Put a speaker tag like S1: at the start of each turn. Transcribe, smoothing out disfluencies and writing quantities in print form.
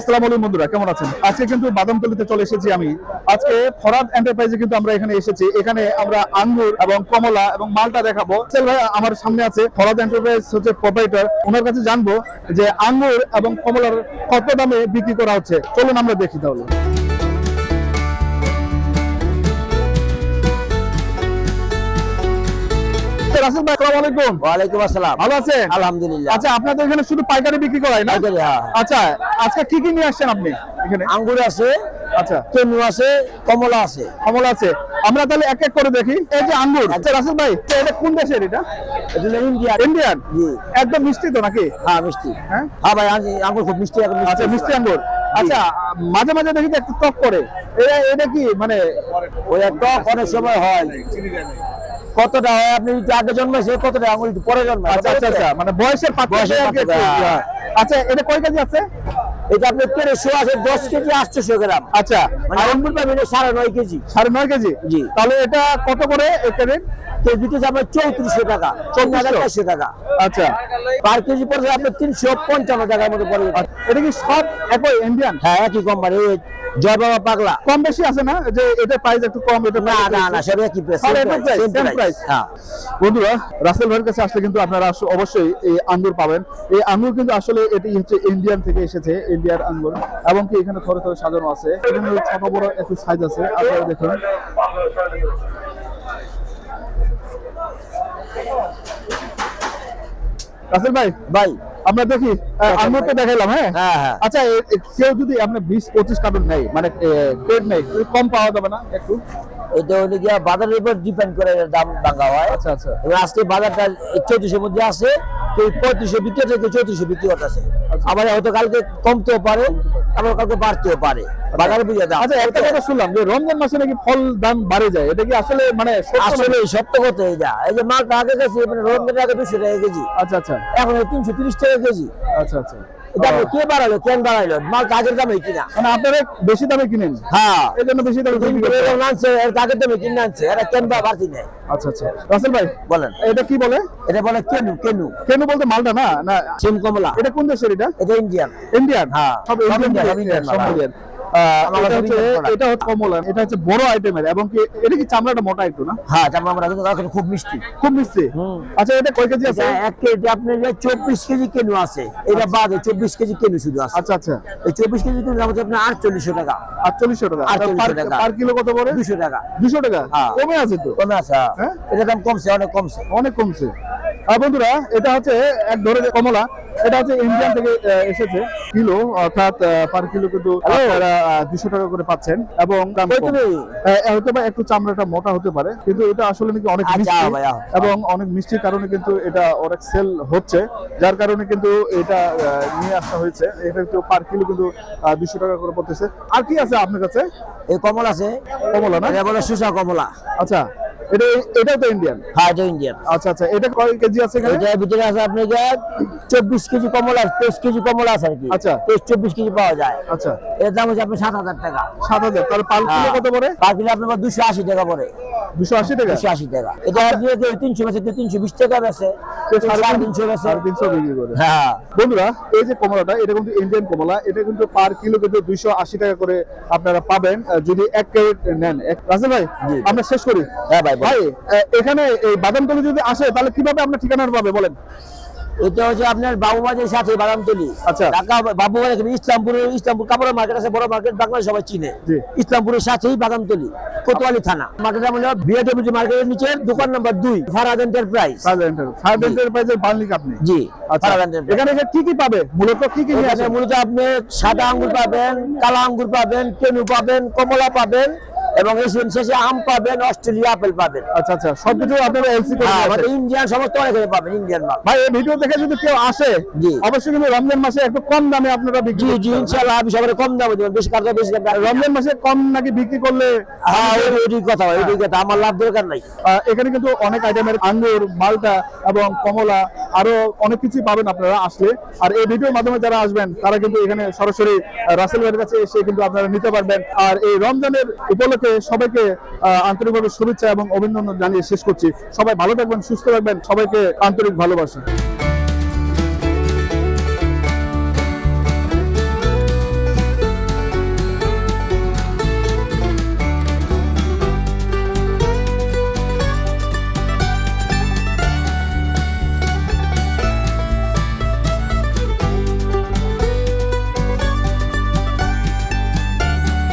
S1: আসসালামু আলাইকুম বন্ধুরা, কেমন আছেন? আজকে কিন্তু বাদামতলিতে চলে এসেছি আমি। আজকে ফরাদ এন্টারপ্রাইজে কিন্তু আমরা এখানে এসেছি। এখানে আমরা আঙ্গুর এবং কমলা এবং মালটা দেখাবো। সেল ভাই আমার সামনে আছে, ফরাদ এন্টারপ্রাইজ হচ্ছে প্রোপাইটার। ওনার কাছে জানবো যে আঙ্গুর এবং কমলার কত দামে বিক্রি করা হচ্ছে। চলুন আমরা দেখি তাহলে। রাসেল ভাই, আসসালামু আলাইকুম।
S2: ওয়ালাইকুম আসসালাম।
S1: ভালো আছেন?
S2: আলহামদুলিল্লাহ।
S1: আচ্ছা, আপনাদের এখানে শুধু পাইকারি বিক্রি করায় না?
S2: পাইকারি, হ্যাঁ।
S1: আচ্ছা, আজকে কি কি নিয়ে আসছেন আপনি এখানে?
S2: আঙ্গুর আছে,
S1: আচ্ছা,
S2: কেনু আছে, কমলা আছে।
S1: কমলা আছে। আমরা তাহলে এক এক করে দেখি। এই যে আঙ্গুর, আচ্ছা রাসেল ভাই, এটা কোন দেশের? এটা
S2: এটা ইন্ডিয়া।
S1: ইন্ডিয়ান?
S2: জি।
S1: একদম মিষ্টি তো নাকি?
S2: হ্যাঁ, মিষ্টি।
S1: হ্যাঁ
S2: হ্যাঁ ভাই, আঙ্গুর খুব মিষ্টি। এখন
S1: আচ্ছা, মিষ্টি আঙ্গুর। আচ্ছা, মাঝে মাঝে দেখি তো একটু টক করে। এটা কি মানে
S2: ওই টক অনেক সময় হয়। কতটা হয় আপনি যদি আগে জন্মাইছে, কতটা আঙ্গুর একটু পরে জন্মায়।
S1: আচ্ছা আচ্ছা আচ্ছা, মানে বয়সের পার্থক্য আর কি একটু।
S2: হ্যাঁ।
S1: আচ্ছা, এটা কয় কেজি আছে?
S2: এটা আপনি 1300 আছে, 10 কেজি 800 গ্রাম।
S1: আচ্ছা,
S2: মানে আঙ্গুর পাবেন 9.5 কেজি।
S1: 9.5 কেজি?
S2: জি।
S1: তাহলে এটা কত করে একটা রেট?
S2: কেজিতে আপনার 3400 টাকা, 14,400 টাকা।
S1: আচ্ছা,
S2: পার কেজি পড়বে আপনার 355 টাকার মতো পড়বে।
S1: এটা কি সব একই ইন্ডিয়ান?
S2: হ্যাঁ, একই কোম্পানি, জয় বাবা পাগলা।
S1: কম বেশি আছে না, যে এটা প্রাইস একটু কম, এটা
S2: না না না, সব একই প্রাইস।
S1: Same price.
S2: হ্যাঁ
S1: বন্ধুরা, রাসেল ভাইয়ের কাছে আসলে কিন্তু আপনারা অবশ্যই এই আঙ্গুর পাবেন। এই আঙ্গুর কিন্তু আসলে এটি হচ্ছে ইন্ডিয়ান থেকে এসেছে, ইন্ডিয়ার আঙ্গুর, এবং কি এখানে থরে থরে সাজানো আছে। এখানে ছোট বড় একটু সাইজ আছে, আপনারা দেখুন। রাসেল ভাই, আমরা দেখি আঙ্গুর তো দেখাইলাম। হ্যাঁ
S2: হ্যাঁ হ্যাঁ।
S1: আচ্ছা, কেউ যদি আপনার 20-25 কার্টন নেয়, মানে পেড নেয়, কম পাওয়া যাবে না একটু?
S2: এটা হলে গিয়া বাজারের উপর ডিপেন্ড করে এর দাম ভাঙা হয়।
S1: আচ্ছা আচ্ছা।
S2: এবার আজকে বাজারটা 3400 মধ্যে আছে, কেউ 3500 বিক্রি করতে, 3400 বিক্রি করতেছে। আবার হয়তো কালকে কমতেও পারে, আবার কালকে বাড়তেও পারে। বাজারে বুঝে দাম।
S1: আচ্ছা, একটা কথা শুনলাম যে রমজান মাসে নাকি ফল দাম বাড়ে যায়, এটা কি আসলে মানে
S2: আসলে সত্য কথা এইটা। এই যে মালটা আগে গেছে, মানে রমজানের আগে 200 টাকা কেজি,
S1: আচ্ছা আচ্ছা
S2: এখন 330 টাকা কেজি।
S1: আচ্ছা আচ্ছা।
S2: এটা কে বাড়ালো, কেন বাড়াইলো? মালটা আগের দামে কিনা।
S1: মানে আপনারা বেশি দামে কিনেন?
S2: হ্যাঁ,
S1: এই জন্য বেশি দামে বিক্রি করেন।
S2: আনছে এর আগের দামে কিনে আনছে, এটা কেন বাড়তি নেই।
S1: আচ্ছা আচ্ছা। রাসেল ভাই
S2: বলেন,
S1: এটা কি বলে?
S2: এটা বলে কেনু। কেনু
S1: কেন বলতে মালটা না? না,
S2: সিম কমলা।
S1: এটা কোন দেশের? এটা
S2: এটা ইন্ডিয়ান।
S1: ইন্ডিয়ান?
S2: হ্যাঁ,
S1: সব ইন্ডিয়ান।
S2: সব ইন্ডিয়ান।
S1: এটা হচ্ছে কমলা, এটা হচ্ছে বড় আইটেমের, এবং কি এটা কি চামড়াটা মোটা একটু না?
S2: হ্যাঁ, চামড়া কিন্তু খুব মিষ্টি।
S1: খুব মিষ্টি। আচ্ছা, এটা কয় কেজি আছে?
S2: 1 কেজি আপনার 24 কেজি কেনু আছে, এটা বাদে 24 কেজি কেনু শুধু আছে।
S1: আচ্ছা আচ্ছা।
S2: এই 24 কেজি কেনু দাম হচ্ছে আপনার 4800 টাকা।
S1: 4800 টাকা।
S2: 4800 টাকা।
S1: পার কিলো কত পড়ে?
S2: 200 টাকা।
S1: 200 টাকা?
S2: হ্যাঁ।
S1: কমে আছে তো।
S2: কমে আছে।
S1: হ্যাঁ,
S2: এটা দাম কমছে, অনেক কমছে।
S1: অনেক কমছে। বন্ধুরা, এটা হচ্ছে এক ধরনের কমলা, এটা হচ্ছে ইন্ডিয়ান থেকে এসেছে। কিলো অর্থাৎ পার কিলো কিন্তু আপনারা 200 টাকা করে পাচ্ছেন, এবং দাম কম। হয়তো বা একটু চামড়াটা মোটা হতে পারে, কিন্তু এটা আসলে নাকি অনেক মিষ্টি, এবং অনেক মিষ্টির কারণে কিন্তু এটা অনেক সেল হচ্ছে, যার কারণে কিন্তু এটা নিয়ে আসা হয়েছে। এটা কিন্তু পার কিলো কিন্তু 200 টাকা করে পড়তেছে। আর কি আছে আপনার কাছে?
S2: এই কমলা আছে,
S1: কমলা না?
S2: এটা বলে সুসা কমলা।
S1: আচ্ছা, এটাও তো ইন্ডিয়ান?
S2: হ্যাঁ, এটা ইন্ডিয়ান।
S1: আচ্ছা আচ্ছা। এটা কয় কেজি আছে এখানে?
S2: এটার ভিতরে আছে আপনার 24 কেজি কমলা, 23 কেজি কমলা আছে আর কি।
S1: আচ্ছা।
S2: 24 কেজি পাওয়া যায়।
S1: আচ্ছা,
S2: এর দাম হচ্ছে আপনার 7000 টাকা।
S1: 7000। তাহলে পার কিলো কত পড়ে?
S2: পার কিলো আপনার 280 টাকা পড়ে।
S1: 280 টাকা?
S2: 280 টাকা। এটা দিয়ে 300 বেচে, 320 টাকা বেচে, 350 বেচে,
S1: 350 বিক্রি করে।
S2: হ্যাঁ।
S1: বন্ধুরা, এই যে কমলাটা, এটা কিন্তু ইন্ডিয়ান কমলা, এটা কিন্তু পার কিলো কিন্তু 280 টাকা করে আপনারা পাবেন যদি 1 ক্যারেট নেন। রাসেল ভাই, আমরা শেষ করি।
S2: হ্যাঁ ভাই।
S1: ভাই, এখানে এই বাদামতলি যদি আসে, তাহলে কিভাবে আপনার ঠিকানাটা পাবে বলেন?
S2: এটা হচ্ছে আপনার বাবুবাজারের সাথে বাদামতলি।
S1: আচ্ছা।
S2: ঢাকা বাবুবাজার, ইসলামপুর কাপড়ের মার্কেট আছে, বড় মার্কেট, বাংলাদেশ সবাই চিনে। ইসলামপুরের সাথেই বাদামতলি, কোতোয়ালি থানা। মার্কেট হলো বিএডব্লিউ মার্কেটের নিচে দোকান নাম্বার 2, ফারাদ এন্টারপ্রাইজ।
S1: ফারাদ এন্টারপ্রাইজের মালিক আপনি?
S2: জি।
S1: আচ্ছা, এখানে কি কি পাবে মূলত? কি কি নিয়ে আসেন?
S2: মূলত আপনি সাদা আঙ্গুর পাবেন, কালা আঙ্গুর পাবেন, কেনু পাবেন, কমলা পাবেন, এবং শেষে আম পাবেন, অস্ট্রেলিয়া আপেল পাবেন।
S1: আচ্ছা আচ্ছা, সবকিছু আপনারা এলসি করে
S2: আমাদের ইন্ডিয়ান সমস্ত অনেক পাবেন, ইন্ডিয়ান মাল।
S1: ভাই, এই ভিডিও দেখে যদি কেউ আসে,
S2: জি,
S1: অবশ্যই কিন্তু রমজান মাসে একটু কম দামে আপনারা বিক্রি করবেন।
S2: জি ইনশাআল্লাহ, আমি সবার কম দামে দেব, বেশি কাজ বেশি দাম।
S1: রমজান মাসে কম নাকি বিক্রি করলে?
S2: হ্যাঁ, ওই কথা, আমার লাভ দরকার নাই।
S1: এখানে কিন্তু অনেক আইটেমের আঙ্গুর, মালটা এবং কমলা, আরো অনেক কিছু পাবেন আপনারা আসলে। আর এই ভিডিওর মাধ্যমে যারা আসবেন, তারা কিন্তু এখানে সরাসরি রাসেল ভাইয়ের কাছে এসে কিন্তু আপনারা নিতে পারবেন। আর এই রমজানের উপলক্ষে সবাইকে আন্তরিকভাবে শুভেচ্ছা এবং অভিনন্দন জানিয়ে শেষ করছি। সবাই ভালো থাকবেন, সুস্থ থাকবেন, সবাইকে আন্তরিক ভালোবাসা।